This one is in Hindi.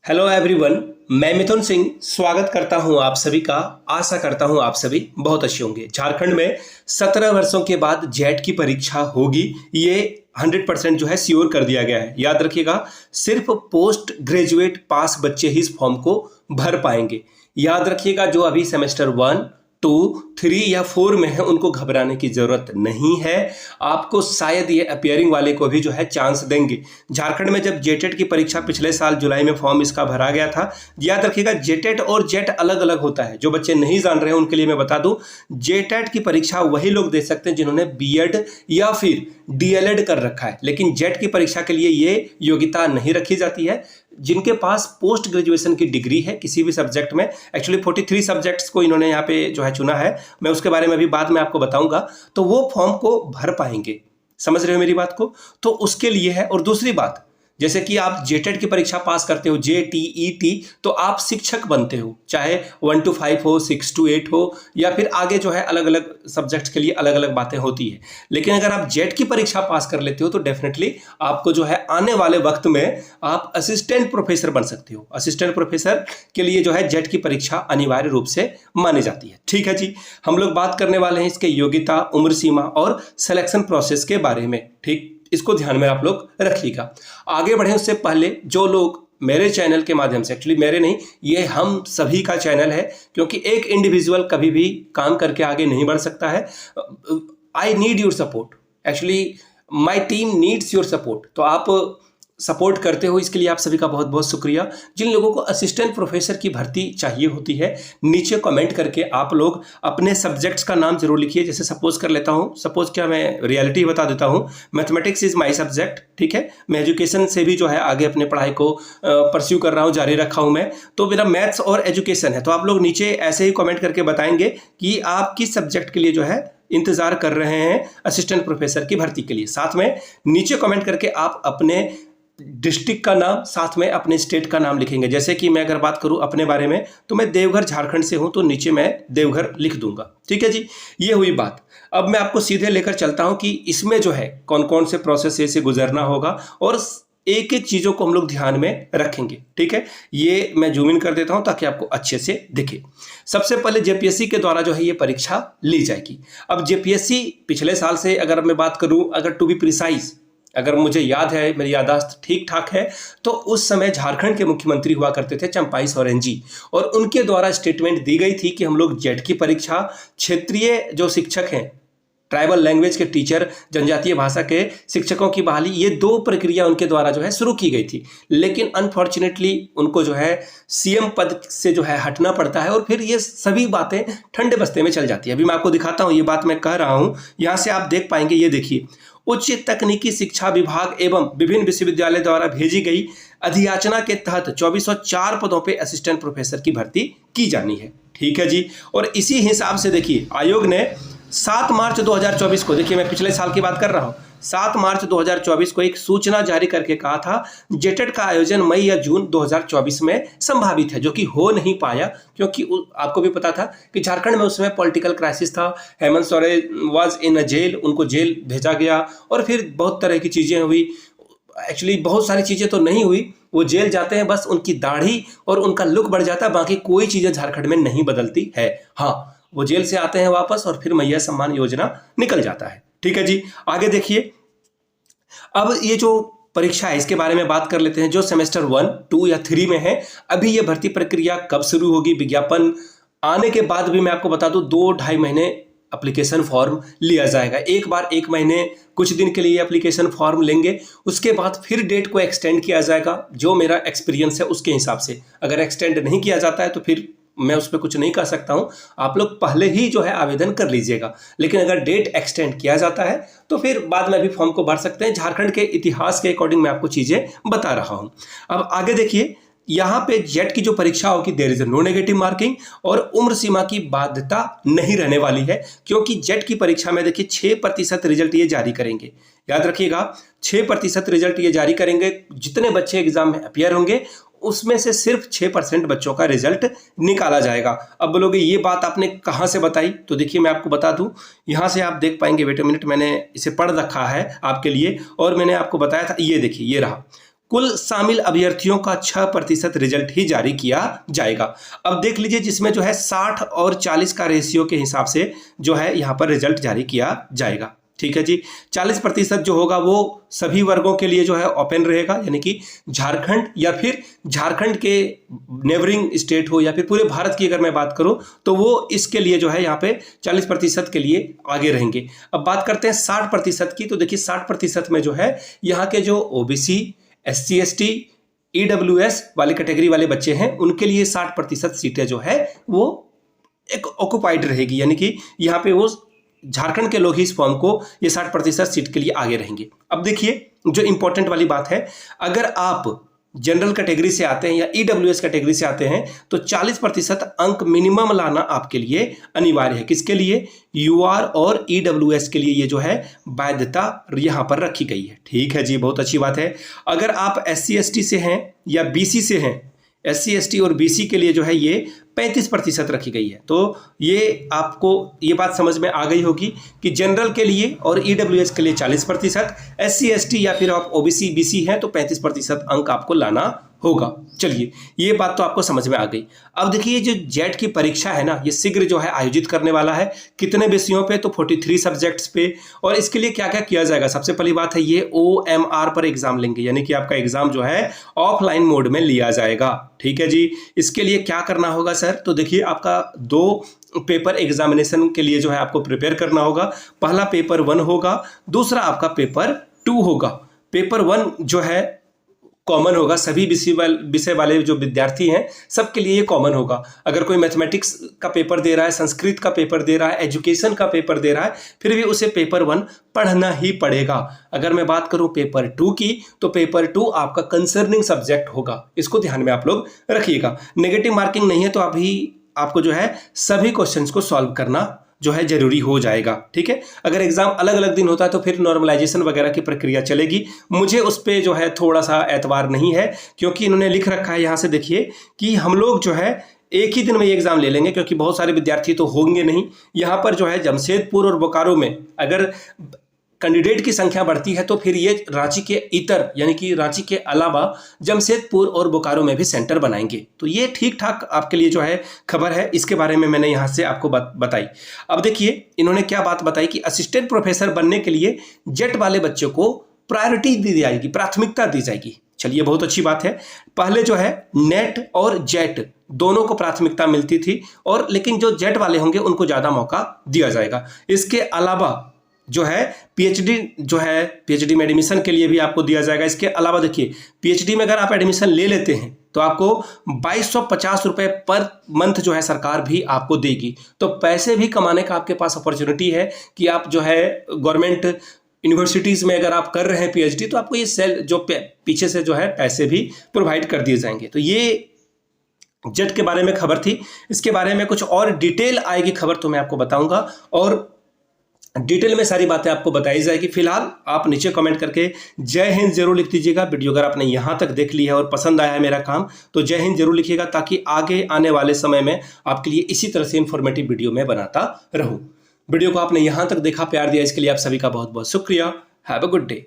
Hello everyone. मैं मिथुन सिंह स्वागत करता हूं आप सभी का। आशा करता हूं आप सभी बहुत अच्छे होंगे। झारखंड में 17 वर्षों के बाद जेट की परीक्षा होगी, ये 100% जो है श्योर कर दिया गया है। याद रखिएगा, सिर्फ पोस्ट ग्रेजुएट पास बच्चे ही इस फॉर्म को भर पाएंगे। याद रखिएगा, जो अभी सेमेस्टर 1, 2, 3 या 4 में है उनको घबराने की जरूरत नहीं है। आपको शायद ये अपियरिंग वाले को भी जो है चांस देंगे। झारखंड में जब जेटेट की परीक्षा पिछले साल जुलाई में फॉर्म इसका भरा गया था। याद रखिएगा, जेटेट और जेट अलग अलग होता है। जो बच्चे नहीं जान रहे हैं उनके लिए मैं बता दूं, जेटेट की परीक्षा वही लोग दे सकते हैं जिन्होंने बीएड या फिर डीएलएड कर रखा है, लेकिन जेट की परीक्षा के लिए ये योग्यता नहीं रखी जाती है। जिनके पास पोस्ट ग्रेजुएशन की डिग्री है किसी भी सब्जेक्ट में, एक्चुअली 43 सब्जेक्ट्स को इन्होंने यहाँ पे जो है चुना है, मैं उसके बारे में भी बाद में आपको बताऊंगा, तो वो फॉर्म को भर पाएंगे। समझ रहे हो मेरी बात को? तो उसके लिए है। और दूसरी बात, जैसे कि आप जेटेट की परीक्षा पास करते हो, JTET, तो आप शिक्षक बनते हो, चाहे 1 to 5 हो, 6 to 8 हो, या फिर आगे जो है अलग अलग सब्जेक्ट्स के लिए अलग अलग बातें होती है। लेकिन अगर आप जेट की परीक्षा पास कर लेते हो तो डेफिनेटली आपको जो है आने वाले वक्त में आप असिस्टेंट प्रोफेसर बन सकते हो। असिस्टेंट प्रोफेसर के लिए जो है जेट की परीक्षा अनिवार्य रूप से मानी जाती है। ठीक है जी, हम लोग बात करने वाले हैं इसके योग्यता, उम्र सीमा और सिलेक्शन प्रोसेस के बारे में। ठीक, इसको ध्यान में आप लोग रखिएगा। आगे बढ़े उससे पहले जो लोग मेरे चैनल के माध्यम से, एक्चुअली मेरे नहीं, ये हम सभी का चैनल है, क्योंकि एक इंडिविजुअल कभी भी काम करके आगे नहीं बढ़ सकता है। I need your support, actually my team needs your support. तो आप सपोर्ट करते हो, इसके लिए आप सभी का बहुत बहुत शुक्रिया। जिन लोगों को असिस्टेंट प्रोफेसर की भर्ती चाहिए होती है, नीचे कमेंट करके आप लोग अपने सब्जेक्ट्स का नाम जरूर लिखिए। जैसे सपोज कर लेता हूँ, सपोज क्या मैं रियलिटी बता देता हूँ, मैथमेटिक्स इज माय सब्जेक्ट। ठीक है, मैं एजुकेशन से भी जो है आगे अपने पढ़ाई को परस्यू कर रहा हूँ, जारी रखा हूँ मैं, तो मेरा मैथ्स और एजुकेशन है। तो आप लोग नीचे ऐसे ही कमेंट करके बताएंगे कि आप किस सब्जेक्ट के लिए जो है इंतजार कर रहे हैं असिस्टेंट प्रोफेसर की भर्ती के लिए। साथ में नीचे कमेंट करके आप अपने डिस्ट्रिक्ट का नाम, साथ में अपने स्टेट का नाम लिखेंगे। जैसे कि मैं अगर बात करूं अपने बारे में, तो मैं देवघर झारखंड से हूं, तो नीचे मैं देवघर लिख दूंगा। ठीक है जी, ये हुई बात। अब मैं आपको सीधे लेकर चलता हूं कि इसमें जो है कौन कौन से प्रोसेस से गुजरना होगा और एक एक चीजों को हम लोग ध्यान में रखेंगे। ठीक है, ये मैं जूम इन कर देता हूं ताकि आपको अच्छे से दिखे। सबसे पहले जेपीएससी के द्वारा जो है ये परीक्षा ली जाएगी। अब जेपीएससी पिछले साल से अगर मैं बात करूं, अगर टू बी प्रिसाइज, अगर मुझे याद है, मेरी याददाश्त ठीक ठाक है, तो उस समय झारखंड के मुख्यमंत्री हुआ करते थे चंपाई सोरेन जी, और उनके द्वारा स्टेटमेंट दी गई थी कि हम लोग जेट की परीक्षा, क्षेत्रीय जो शिक्षक हैं, ट्राइबल लैंग्वेज के टीचर, जनजातीय भाषा के शिक्षकों की बहाली, ये 2 प्रक्रिया उनके द्वारा जो है शुरू की गई थी। लेकिन अनफॉर्चुनेटली उनको जो है सीएम पद से जो है हटना पड़ता है, और फिर ये सभी बातें ठंडे बस्ते में चल जाती है। अभी मैं आपको दिखाता हूँ, ये बात मैं कह रहा हूँ, यहाँ से आप देख पाएंगे। ये देखिए, उच्च तकनीकी शिक्षा विभाग एवं विभिन्न विश्वविद्यालय द्वारा भेजी गई अधियाचना के तहत 2404 पदों पे असिस्टेंट प्रोफेसर की भर्ती की जानी है। ठीक है जी, और इसी हिसाब से देखिए आयोग ने 7 मार्च 2024 को, देखिए मैं पिछले साल की बात कर रहा हूँ, 7 मार्च 2024 को एक सूचना जारी करके कहा था जेटेट का आयोजन मई या जून 2024 में संभावित है, जो कि हो नहीं पाया, क्योंकि आपको भी पता था कि झारखंड में उस समय पॉलिटिकल क्राइसिस था। Hemant Soren was in a jail, उनको जेल भेजा गया, और फिर बहुत तरह की चीज़ें हुई। एक्चुअली बहुत सारी चीज़ें तो नहीं हुई, वो जेल जाते हैं, बस उनकी दाढ़ी और उनका लुक बढ़ जाता है, बाकी कोई चीज़ें झारखंड में नहीं बदलती है। हाँ, वो जेल से आते हैं वापस, और फिर मैया सम्मान योजना निकल जाता है। ठीक है जी, आगे देखिए। अब ये जो परीक्षा है इसके बारे में बात कर लेते हैं। जो सेमेस्टर 1, 2 या 3 में है, अभी ये भर्ती प्रक्रिया कब शुरू होगी, विज्ञापन आने के बाद भी मैं आपको बता दूं 2-2.5 महीने एप्लीकेशन फॉर्म लिया जाएगा। एक बार 1 महीने कुछ दिन के लिए एप्लीकेशन फॉर्म लेंगे, उसके बाद फिर डेट को एक्सटेंड किया जाएगा। जो मेरा एक्सपीरियंस है उसके हिसाब से, अगर एक्सटेंड नहीं किया जाता है तो फिर मैं उस पर कुछ नहीं कर सकता हूं। आप लोग पहले ही जो है आवेदन कर लीजिएगा, लेकिन अगर डेट एक्सटेंड किया जाता है तो फिर बाद में भी फॉर्म को भर सकते हैं। झारखंड के इतिहास के अकॉर्डिंग मैं आपको चीजें बता रहा हूं। अब आगे देखिए, यहाँ पे जेट की जो परीक्षा होगी, there is no negative marking, और उम्र सीमा की बाध्यता नहीं रहने वाली है, क्योंकि जेट की परीक्षा में देखिए 6% रिजल्ट ये जारी करेंगे। याद रखिएगा, 6% रिजल्ट ये जारी करेंगे। जितने बच्चे एग्जाम में अपियर होंगे उसमें से सिर्फ 6% बच्चों का रिजल्ट निकाला जाएगा। अब बोलोगे ये बात आपने कहाँ से बताई, तो देखिए मैं आपको बता दूं, यहाँ से आप देख पाएंगे। वेट अ मिनट, मैंने इसे पढ़ रखा है आपके लिए, और मैंने आपको बताया था, ये देखिए, ये रहा कुल शामिल अभ्यर्थियों का 6% रिजल्ट ही जारी किया जाएगा। अब देख लीजिए, जिसमें जो है 60 और 40 का रेशियो के हिसाब से जो है यहाँ पर रिजल्ट जारी किया जाएगा। ठीक है जी। 40% जो होगा वो सभी वर्गों के लिए जो है ओपन रहेगा, यानी कि झारखंड या फिर झारखंड के नेबरिंग स्टेट हो या फिर पूरे भारत की अगर मैं बात करूं तो वो इसके लिए जो है यहाँ पे 40% के लिए आगे रहेंगे। अब बात करते हैं 60% की, तो देखिए 60% में जो है यहाँ के जो ओबीसी, SC ST, EWS वाली कैटेगरी वाले बच्चे हैं उनके लिए 60% सीटें जो है वो एक ऑक्युपाइड रहेगी, यानी कि यहाँ पे वो झारखंड के लोग ही इस फॉर्म को ये 60% सीट के लिए आगे रहेंगे। अब देखिए जो इंपॉर्टेंट वाली बात है, अगर आप जनरल कैटेगरी से आते हैं या EWS कैटेगरी से आते हैं तो 40% अंक मिनिमम लाना आपके लिए अनिवार्य है। किसके लिए? UR और EWS के लिए ये जो है बाध्यता यहां पर रखी गई है। ठीक है जी, बहुत अच्छी बात है। अगर आप SC ST से हैं या BC से हैं, SC ST और BC के लिए जो है ये 35% रखी गई है। तो ये आपको ये बात समझ में आ गई होगी कि जनरल के लिए और EWS के लिए 40%, SC ST या फिर आप OBC BC हैं तो 35% अंक आपको लाना होगा। चलिए, ये बात तो आपको समझ में आ गई। अब देखिए जो जेट की परीक्षा है ना, ये शीघ्र जो है आयोजित करने वाला है। कितने विषयों पे? तो 43 सब्जेक्ट्स पे। और इसके लिए क्या क्या किया जाएगा? सबसे पहली बात है ये OMR पर एग्जाम लेंगे, यानी कि आपका एग्जाम जो है ऑफलाइन मोड में लिया जाएगा। ठीक है जी। इसके लिए क्या करना होगा सर? तो देखिए आपका 2 पेपर एग्जामिनेशन के लिए जो है आपको प्रिपेयर करना होगा। पहला पेपर 1 होगा, दूसरा आपका पेपर 2 होगा। पेपर 1 जो है कॉमन होगा, सभी विषय वाले जो विद्यार्थी हैं सबके लिए ये कॉमन होगा। अगर कोई मैथमेटिक्स का पेपर दे रहा है, संस्कृत का पेपर दे रहा है, एजुकेशन का पेपर दे रहा है, फिर भी उसे पेपर 1 पढ़ना ही पड़ेगा। अगर मैं बात करूं पेपर 2 की, तो पेपर 2 आपका कंसर्निंग सब्जेक्ट होगा। इसको ध्यान में आप लोग रखिएगा। नेगेटिव मार्किंग नहीं है, तो आपको जो है सभी क्वेश्चंस को सॉल्व करना जो है जरूरी हो जाएगा। ठीक है। अगर एग्जाम अलग अलग दिन होता है तो फिर नॉर्मलाइजेशन वगैरह की प्रक्रिया चलेगी। मुझे उस पर जो है थोड़ा सा एतबार नहीं है, क्योंकि इन्होंने लिख रखा है यहाँ से देखिए कि हम लोग जो है एक ही दिन में ये एग्जाम ले लेंगे, क्योंकि बहुत सारे विद्यार्थी तो होंगे नहीं। यहाँ पर जो है जमशेदपुर और बोकारो में अगर कैंडिडेट की संख्या बढ़ती है तो फिर ये रांची के इतर यानी कि रांची के अलावा जमशेदपुर और बोकारो में भी सेंटर बनाएंगे। तो ये ठीक ठाक आपके लिए जो है खबर है, इसके बारे में मैंने यहाँ से आपको बताई। अब देखिए इन्होंने क्या बात बताई कि असिस्टेंट प्रोफेसर बनने के लिए जेट वाले बच्चों को प्रायोरिटी दी जाएगी, प्राथमिकता दी जाएगी। चलिए, बहुत अच्छी बात है। पहले जो है नेट और जेट दोनों को प्राथमिकता मिलती थी, और लेकिन जो जेट वाले होंगे उनको ज़्यादा मौका दिया जाएगा। इसके अलावा जो है पीएचडी में एडमिशन के लिए भी आपको दिया जाएगा। इसके अलावा देखिए पीएचडी में अगर आप एडमिशन ले लेते हैं तो आपको 2250 रुपये पर मंथ जो है सरकार भी आपको देगी। तो पैसे भी कमाने का आपके पास अपॉर्चुनिटी है कि आप जो है गवर्नमेंट यूनिवर्सिटीज़ में अगर आप कर रहे हैं पीएचडी, तो आपको ये जो पीछे से जो है पैसे भी प्रोवाइड कर दिए जाएंगे। तो ये जेट के बारे में खबर थी। इसके बारे में कुछ और डिटेल आएगी खबर तो मैं आपको बताऊंगा, और डिटेल में सारी बातें आपको बताई जाएगी। फिलहाल आप नीचे कमेंट करके जय हिंद जरूर लिख दीजिएगा। वीडियो अगर आपने यहाँ तक देख ली है और पसंद आया है मेरा काम, तो जय हिंद जरूर लिखिएगा, ताकि आगे आने वाले समय में आपके लिए इसी तरह से इंफॉर्मेटिव वीडियो मैं बनाता रहूं। वीडियो को आपने यहाँ तक देखा, प्यार दिया, इसके लिए आप सभी का बहुत बहुत शुक्रिया। Have a good day.